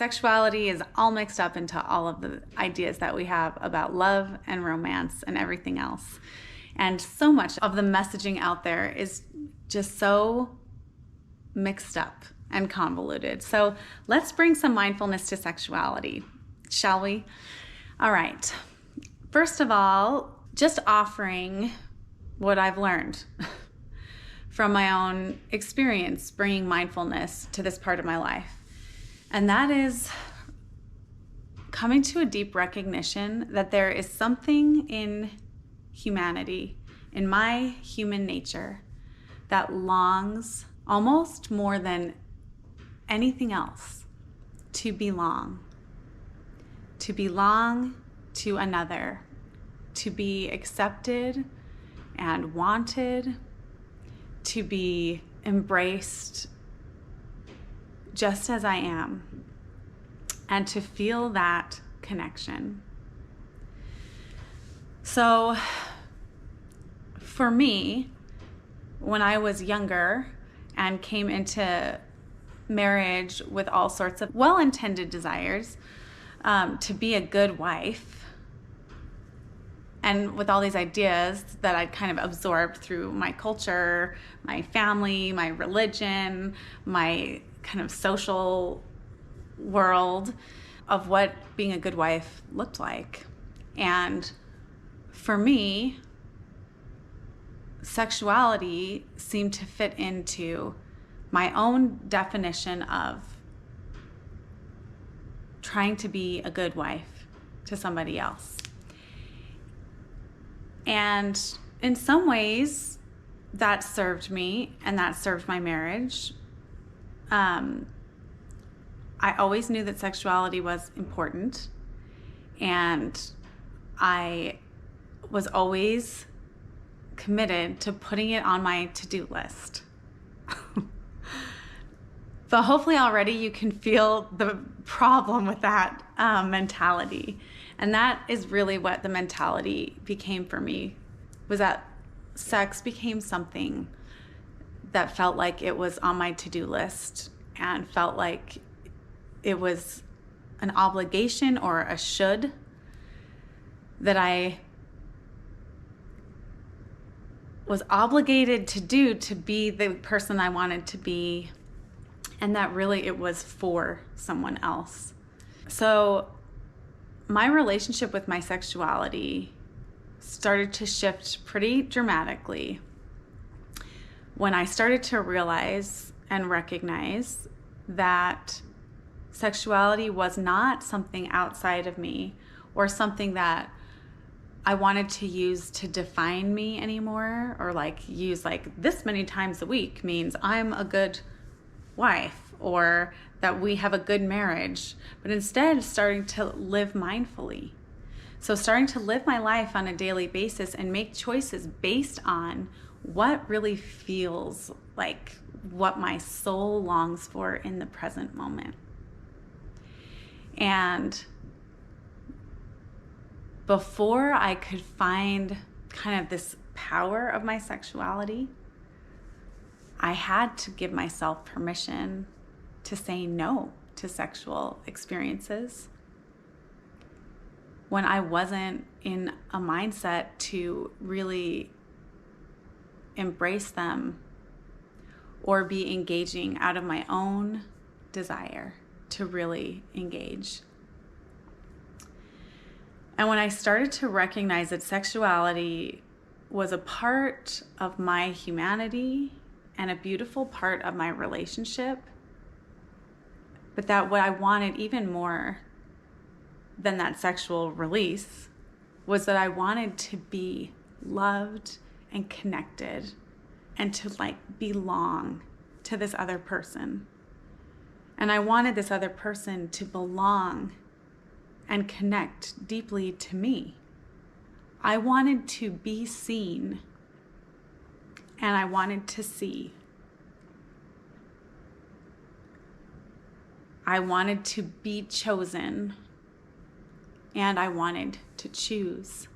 Sexuality is all mixed up into all of the ideas that we have about love and romance and everything else. And so much of the messaging out there is just so mixed up and convoluted. So let's bring some mindfulness to sexuality, shall we? All right. First of all, just offering what I've learned from my own experience bringing mindfulness to this part of my life. And that is coming to a deep recognition that there is something in humanity, in my human nature, that longs almost more than anything else to belong to another, to be accepted and wanted, to be embraced just as I am, and to feel that connection. So for me, when I was younger and came into marriage with all sorts of well-intended desires to be a good wife, and with all these ideas that I'd kind of absorbed through my culture, my family, my religion, my kind of social world of what being a good wife looked like. And for me, sexuality seemed to fit into my own definition of trying to be a good wife to somebody else. And in some ways, that served me and that served my marriage. I always knew that sexuality was important, and I was always committed to putting it on my to-do list. But hopefully already you can feel the problem with that mentality. And that is really what the mentality became for me, was that sex became something that felt like it was on my to-do list and felt like it was an obligation or a should that I was obligated to do to be the person I wanted to be, and that really it was for someone else. So my relationship with my sexuality started to shift pretty dramatically when I started to realize and recognize that sexuality was not something outside of me or something that I wanted to use to define me anymore, or use this many times a week means I'm a good wife or that we have a good marriage, but instead starting to live mindfully. So starting to live my life on a daily basis and make choices based on what really feels like what my soul longs for in the present moment. And before I could find kind of this power of my sexuality, I had to give myself permission to say no to sexual experiences when I wasn't in a mindset to really embrace them or be engaging out of my own desire to really engage. And when I started to recognize that sexuality was a part of my humanity and a beautiful part of my relationship, but that what I wanted even more than that sexual release was that I wanted to be loved and connected and to belong to this other person. And I wanted this other person to belong and connect deeply to me. I wanted to be seen, and I wanted to see. I wanted to be chosen, and I wanted to choose.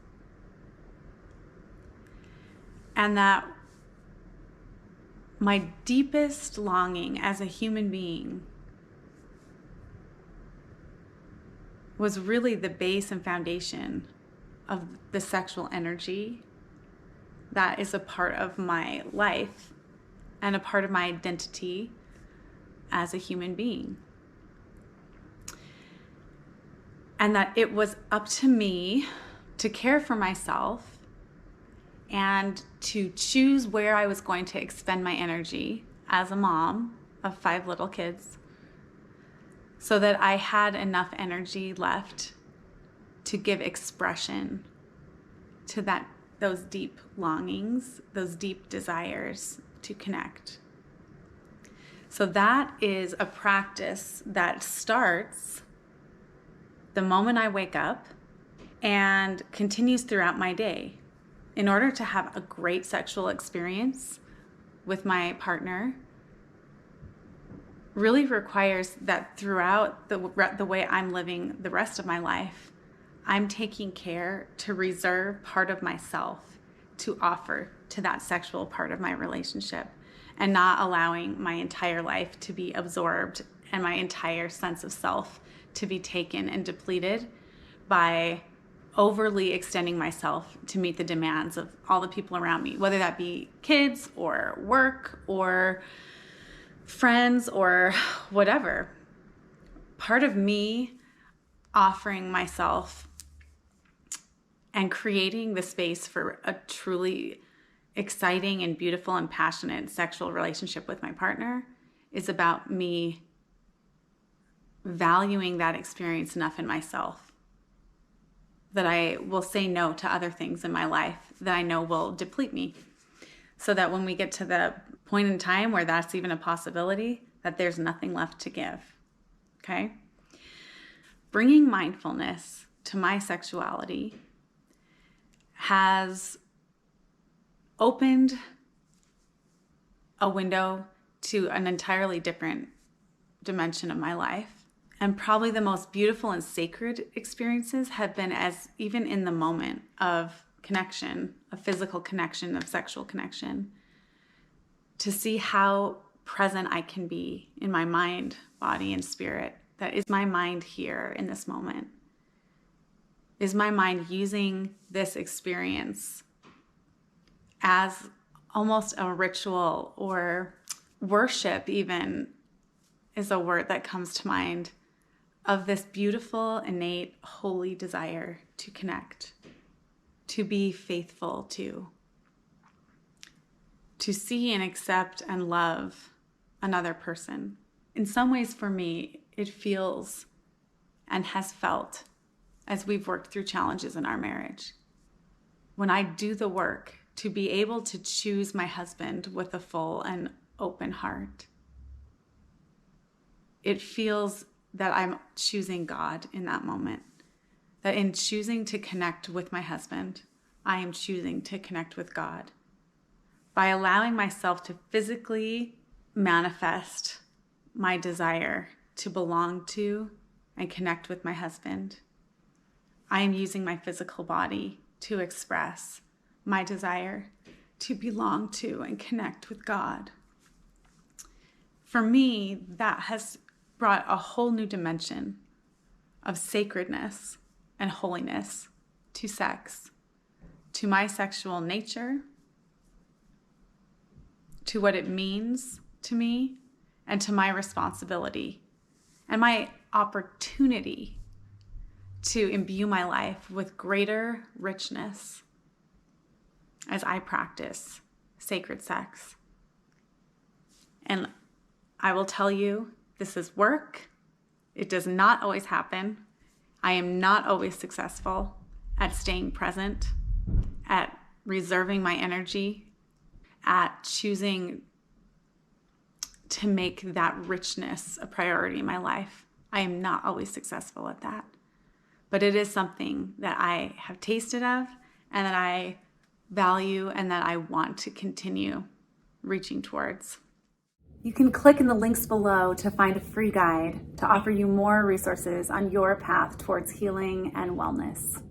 And that my deepest longing as a human being was really the base and foundation of the sexual energy that is a part of my life and a part of my identity as a human being. And that it was up to me to care for myself and to choose where I was going to expend my energy as a mom of 5 little kids, so that I had enough energy left to give expression to those deep longings, those deep desires to connect. So that is a practice that starts the moment I wake up and continues throughout my day. In order to have a great sexual experience with my partner, really requires that throughout the way I'm living the rest of my life, I'm taking care to reserve part of myself to offer to that sexual part of my relationship, and not allowing my entire life to be absorbed and my entire sense of self to be taken and depleted by overly extending myself to meet the demands of all the people around me, whether that be kids or work or friends or whatever. Part of me offering myself and creating the space for a truly exciting and beautiful and passionate sexual relationship with my partner is about me valuing that experience enough in myself that I will say no to other things in my life that I know will deplete me, so that when we get to the point in time where that's even a possibility, that there's nothing left to give. Okay? Bringing mindfulness to my sexuality has opened a window to an entirely different dimension of my life. And probably the most beautiful and sacred experiences have been as even in the moment of connection, of physical connection, of sexual connection, to see how present I can be in my mind, body, and spirit. That is my mind here in this moment. Is my mind using this experience as almost a ritual, or worship even is a word that comes to mind, of this beautiful, innate, holy desire to connect, to be faithful to see and accept and love another person. In some ways, for me, it feels and has felt, as we've worked through challenges in our marriage, when I do the work to be able to choose my husband with a full and open heart, it feels that I'm choosing God in that moment. That in choosing to connect with my husband, I am choosing to connect with God. By allowing myself to physically manifest my desire to belong to and connect with my husband, I am using my physical body to express my desire to belong to and connect with God. For me, that has brought a whole new dimension of sacredness and holiness to sex, to my sexual nature, to what it means to me, and to my responsibility and my opportunity to imbue my life with greater richness as I practice sacred sex. And I will tell you, this is work. It does not always happen. I am not always successful at staying present, at reserving my energy, at choosing to make that richness a priority in my life. I am not always successful at that. But it is something that I have tasted of and that I value and that I want to continue reaching towards. You can click in the links below to find a free guide to offer you more resources on your path towards healing and wellness.